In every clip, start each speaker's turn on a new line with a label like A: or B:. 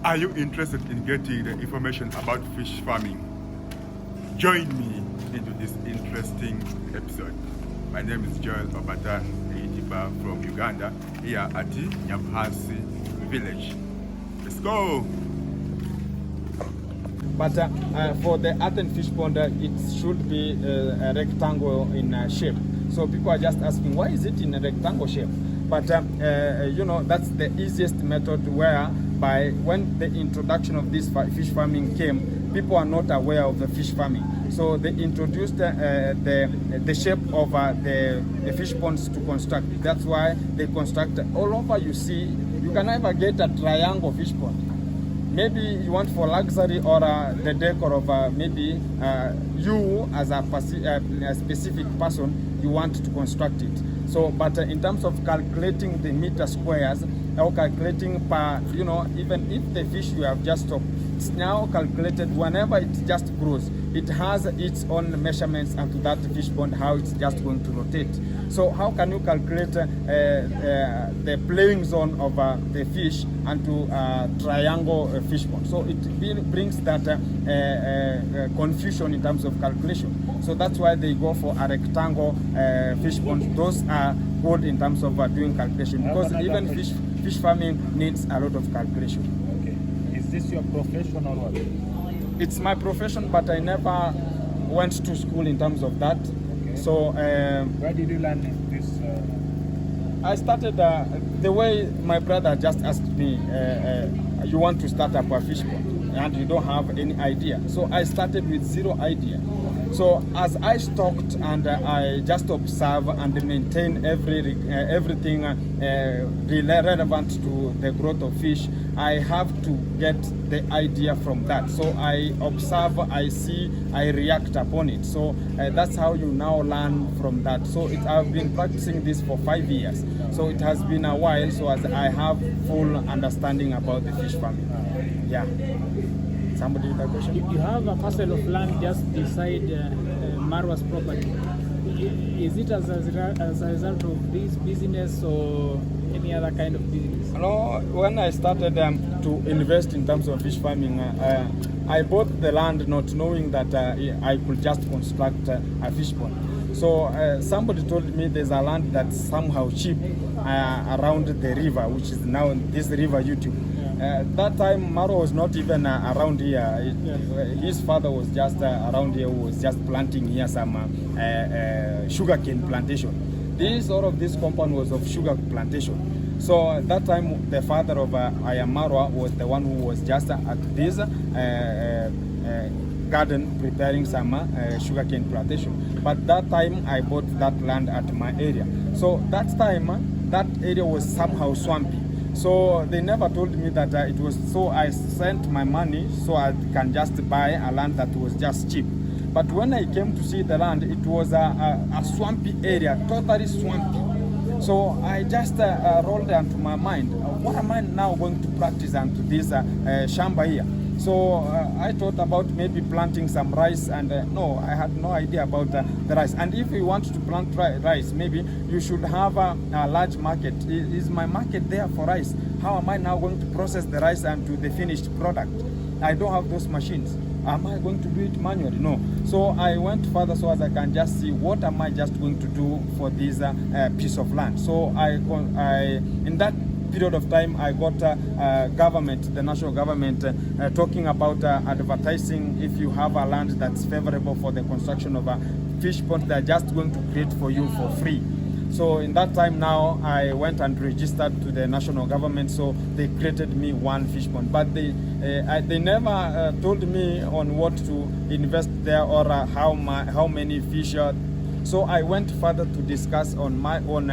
A: Are you interested in getting the information about fish farming? Join me into this interesting episode. My name is Obertan from Uganda, here at Nyabohanse village. Let's go!
B: But for the earthen fish pond, it should be a rectangle in shape. So people are just asking, why is it in a rectangle shape? But you know, that's the easiest method, whereby when the introduction of this fish farming came, people are not aware of the fish farming. So they introduced the shape of the fish ponds to construct. That's why they construct all over. You see, you can never get a triangle fish pond. Maybe you want for luxury or the decor of maybe you as a specific person, you want to construct it. So, but in terms of calculating the meter squares or calculating per, you know, even if the fish you have just stopped, it's now calculated whenever it just grows. It has its own measurements and to that fish pond how it's just going to rotate. So how can you calculate the playing zone of the fish and to triangle fish pond? So it brings that confusion in terms of calculation. So that's why they go for a rectangle fish pond. Those are good in terms of doing calculation, because even fish farming needs a lot of calculation.
C: Okay. Is this your profession or what?
B: It's my profession, but I never went to school in terms of that. Okay. So
C: where did you learn this?
B: I started the way my brother just asked me, you want to start up a fish pond and you don't have any idea. So I started with zero idea. So as I stocked and I just observe and maintain everything relevant to the growth of fish, I have to get the idea from that. So I observe, I see, I react upon it. So that's how you now learn from that. So I've been practicing this for 5 years. So it has been a while, so as I have full understanding about the fish farming. Yeah. Somebody with a question?
D: You have a parcel of land just beside Marwa's property. Is it as a result of this business or any other kind of business?
B: No, when I started to invest in terms of fish farming, I bought the land not knowing that I could just construct a fish pond. So somebody told me there's a land that's somehow cheap around the river, which is now this river YouTube. That time Marwa was not even around here. His father was just around here, who was just planting here some sugarcane plantation. All of this compound was of sugar plantation. So at that time the father of Marwa was the one who was just at this garden preparing some sugarcane plantation. But that time I bought that land at my area. So that time that area was somehow swampy. So they never told me that it was, so I sent my money so I can just buy a land that was just cheap. But when I came to see the land, it was a swampy area, totally swampy. So I just rolled onto my mind, what am I now going to practice onto this shamba here? So I thought about maybe planting some rice, and no, I had no idea about the rice. And if you want to plant rice, maybe you should have a large market. Is my market there for rice? How am I now going to process the rice and to the finished product? I don't have those machines. Am I going to do it manually? No. So I went further so as I can just see what am I just going to do for this piece of land. So in that period of time, I got government, the national government, talking about advertising. If you have a land that's favorable for the construction of a fish pond, they're just going to create for you for free. So in that time now, I went and registered to the national government, so they created me one fish pond. But they never told me on what to invest there or how many fish. So I went further to discuss on my own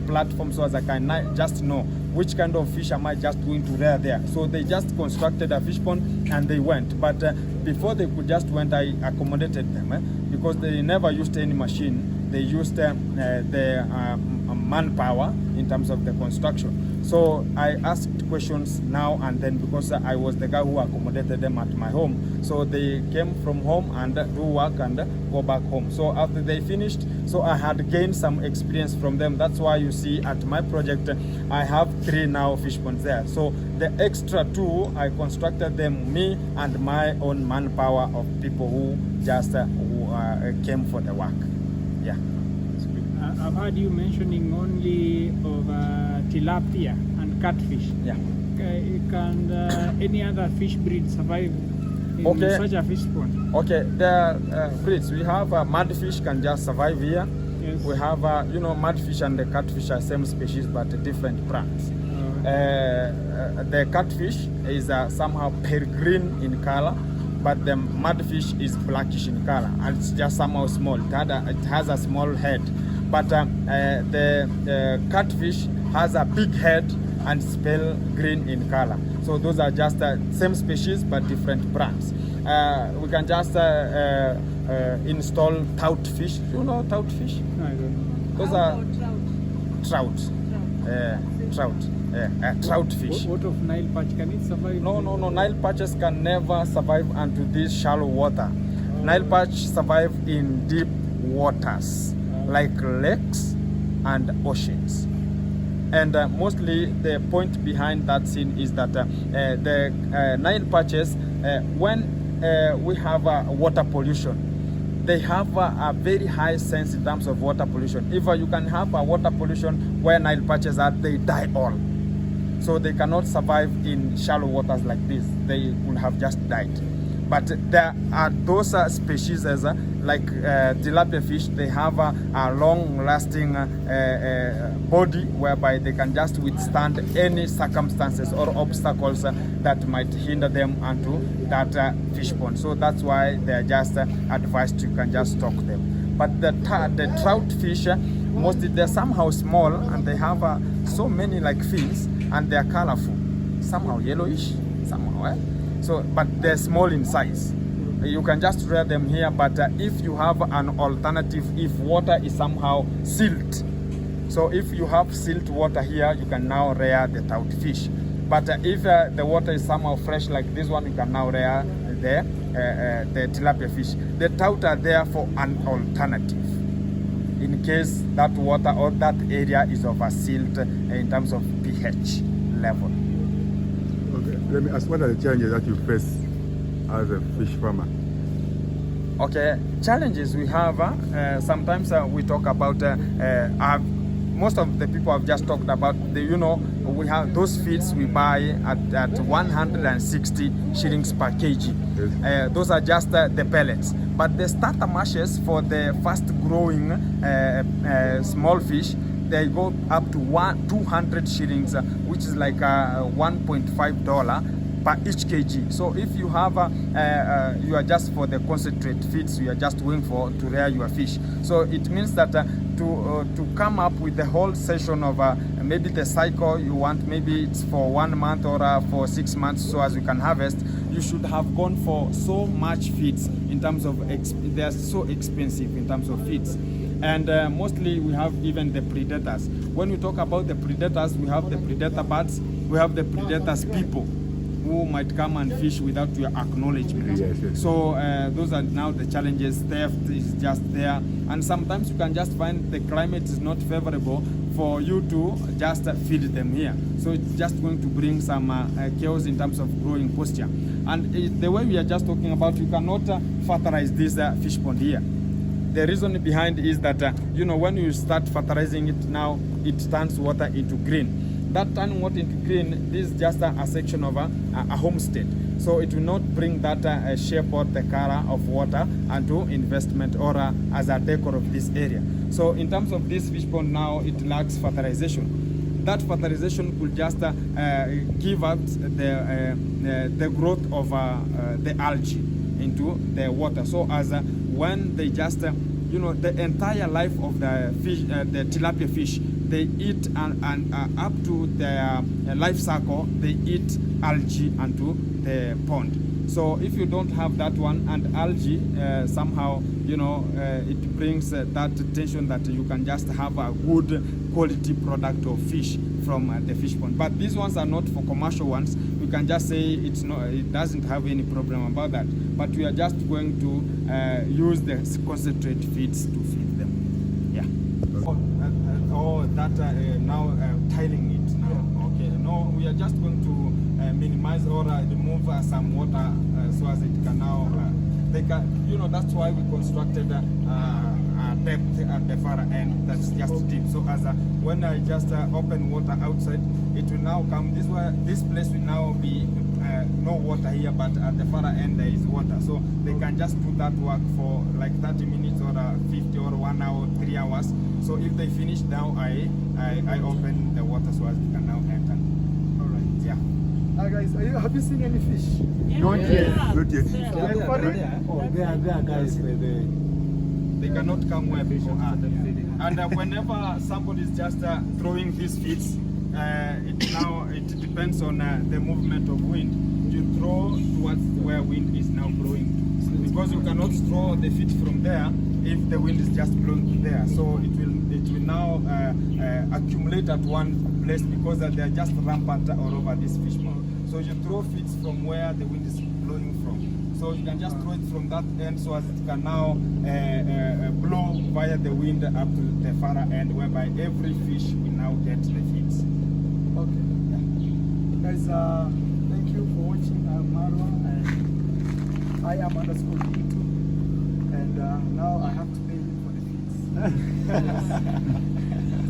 B: platform so as I can just know which kind of fish am I just going to rear there. So they just constructed a fish pond and they went. But before they could just went, I accommodated them because they never used any machine. They used the manpower in terms of the construction. So I asked questions now and then because I was the guy who accommodated them at my home. So they came from home and do work and go back home. So after they finished, so I had gained some experience from them. That's why you see at my project, I have 3 now fish ponds there. So the extra 2, I constructed them, me and my own manpower of people who just came for the work. Yeah.
D: I've heard you mentioning only of tilapia and catfish.
B: Yeah.
D: Can any other fish breed survive in
B: Okay.
D: such a fish pond?
B: Okay, the breeds, we have mudfish can just survive here.
D: Yes.
B: We have, mudfish and the catfish are same species but different plants. The catfish is somehow pale green in color, but the mudfish is blackish in color, and it's just somehow small. It has a small head, but the catfish has a big head and it's pale green in color. So those are just same species but different brands. We can just install trout fish. You know trout fish?
D: I don't know.
B: Those are trout. Trout fish.
D: What of Nile perch? Can it survive?
B: No. Nile perches can never survive into this shallow water. Nile perch survive in deep waters like lakes and oceans. And mostly the point behind that scene is that the Nile perches, when we have water pollution, they have a very high sense in terms of water pollution. If you can have a water pollution where Nile perches are, they die all. So they cannot survive in shallow waters like this. They would have just died. But there are those species as like tilapia fish. They have a long-lasting body whereby they can just withstand any circumstances or obstacles that might hinder them onto that fish pond. So that's why they are just advised you can just stock them. But the trout fish, mostly they're somehow small and they have so many like fins and they're colorful, somehow yellowish, somehow. So, but they're small in size. You can just rear them here, but if you have an alternative, if water is somehow silt, so if you have silt water here, you can now rear the trout fish. But if the water is somehow fresh like this one, you can now rear the tilapia fish. The trout are there for an alternative in case that water or that area is of a silt in terms of pH level.
A: Okay, let me ask, what are the challenges that you face as a fish farmer?
B: Okay, challenges we have, sometimes we talk about, most of the people have just talked about, we have those feeds we buy at 160 shillings per kg. Yes. Those are just the pellets. But the starter mashes for the fast growing small fish, they go up to 200 shillings, which is like $1.5 per each kg. So if you have, you are just for the concentrate feeds, you are just going for to rear your fish. So it means that to come up with the whole session of maybe the cycle you want, maybe it's for 1 month or for 6 months, so as you can harvest, you should have gone for so much feeds in terms of, they are so expensive in terms of feeds. And mostly we have even the predators. When we talk about the predators, we have the predator birds, we have the predators people who might come and fish without your acknowledgement.
A: Yes, yes.
B: So those are now the challenges. Theft is just there, and sometimes you can just find the climate is not favorable for you to just feed them here. So it's just going to bring some chaos in terms of growing posture. And the way we are just talking about, you cannot fertilize this fish pond here. The reason behind is that when you start fertilizing it now, it turns water into green. That turning water into green, this is just a section of a homestead. So it will not bring that shape or the color of water into investment or as a decor of this area. So in terms of this fish pond now, it lacks fertilization. That fertilization could just give out the growth of the algae into the water. So as when they just, the entire life of the fish, the tilapia fish, they eat and up to their life cycle, they eat algae into the pond. So if you don't have that one and algae, somehow, it brings that tension that you can just have a good quality product of fish from the fish pond. But these ones are not for commercial ones. We can just say it doesn't have any problem about that. But we are just going to use the concentrate feeds to feed them. Yeah. Now tiling it now. Okay. No, we are just going to minimize or remove some water so as it can now. That's why we constructed a depth at the far end that's just deep. So as when I just open water outside, it will now come this way. This place will now be no water here, but at the far end there is water. So they can just do that work for like 30 minutes or 50 or 1 hour, 3 hours. So if they finish now, I open the water so as it can now enter.
C: All right.
B: Yeah.
C: Guys, have you seen any fish?
A: Not yet. Not yet.
C: Oh, they are guys.
B: They cannot come where people are. And whenever somebody is just throwing these feeds, it depends on the movement of wind. You throw towards where wind is now blowing, because you cannot throw the feed from there if the wind is just blowing there. So it will now accumulate at one place because they are just rampant all over this fish pond. So you throw feeds from where the wind is blowing from. So you can just throw it from that end so as it can now blow via the wind up to the far end, whereby every fish will now get the feeds.
C: Okay. Yeah. Guys, thank you for watching Marwa. And I am _YouTube. And now I have to pay you for the feeds. I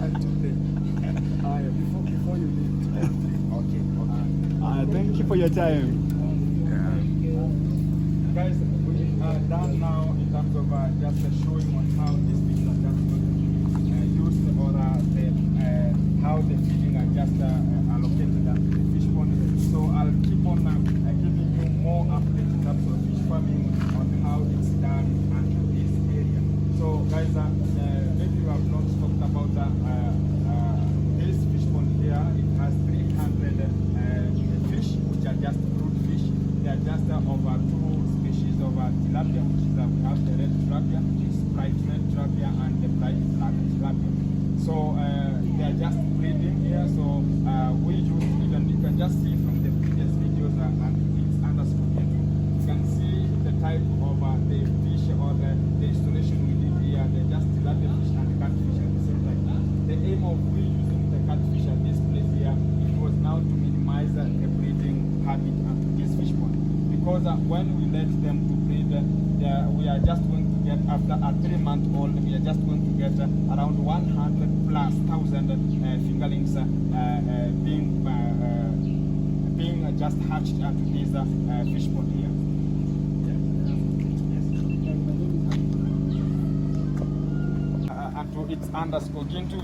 C: have to pay. Before you leave.
B: Okay.
C: Thank you for your time.
B: Guys, we are done now in terms of just showing on how these fish are just used or how the feeding are just allocated at the fish pond. So I'll keep on giving you more updates in terms of fish farming on how it's done and this area. So guys, maybe you have not talked about this fish pond here. It has 300 fish, which are just brood fish. They are just over 2 species of tilapia, which is we have the red tilapia, which is bright red tilapia, and the bright black tilapia. So they are just breeding here. So we use, even you can just see from the previous videos and it's underscore. You can see the type of the fish or the installation we did here. They're just tilapia fish and catfish at the same time. The aim of we using the catfish at this place here, it was now to minimize the breeding habit at this fish pond. Because when we let them to breed, we are just going to get, after a 3-month-old, we are just going to get around 100 plus thousand fingerlings being just hatched at this fish pond here. And to its underscore to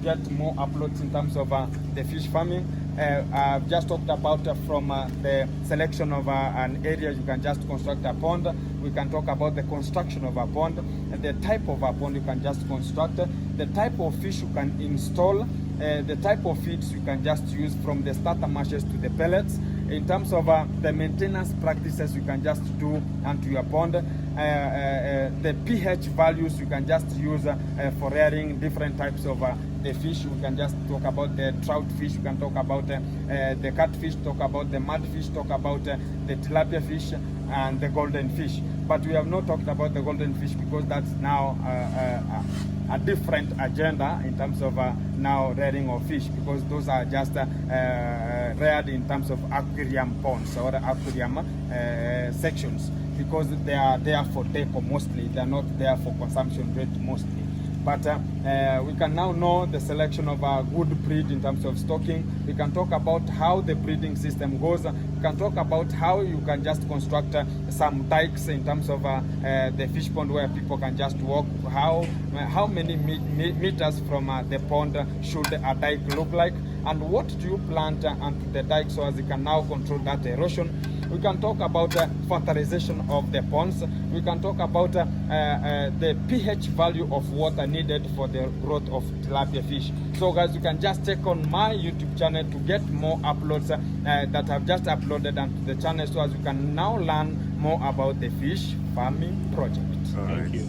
B: get more uploads in terms of the fish farming. I've just talked about from the selection of an area you can just construct a pond. We can talk about the construction of a pond, and the type of a pond you can just construct, the type of fish you can install, the type of feeds you can just use from the starter mashes to the pellets. In terms of the maintenance practices you can just do onto your pond, the pH values you can just use for rearing different types of the fish. We can just talk about the trout fish, we can talk about the catfish, talk about the mudfish, talk about the tilapia fish and the golden fish. But we have not talked about the golden fish because that's now a different agenda in terms of now rearing of fish, because those are just reared in terms of aquarium ponds or aquarium sections, because they are there for decor mostly, they are not there for consumption rate mostly. But we can now know the selection of a good breed in terms of stocking. We can talk about how the breeding system goes. We can talk about how you can just construct some dikes in terms of the fish pond where people can just walk. How many meters from the pond should a dike look like? And what do you plant onto the dike so as you can now control that erosion? We can talk about fertilization of the ponds. We can talk about the pH value of water needed for the growth of tilapia fish. So guys, you can just check on my YouTube channel to get more uploads that I've just uploaded onto the channel, so as you can now learn more about the fish farming project.
A: Thank you.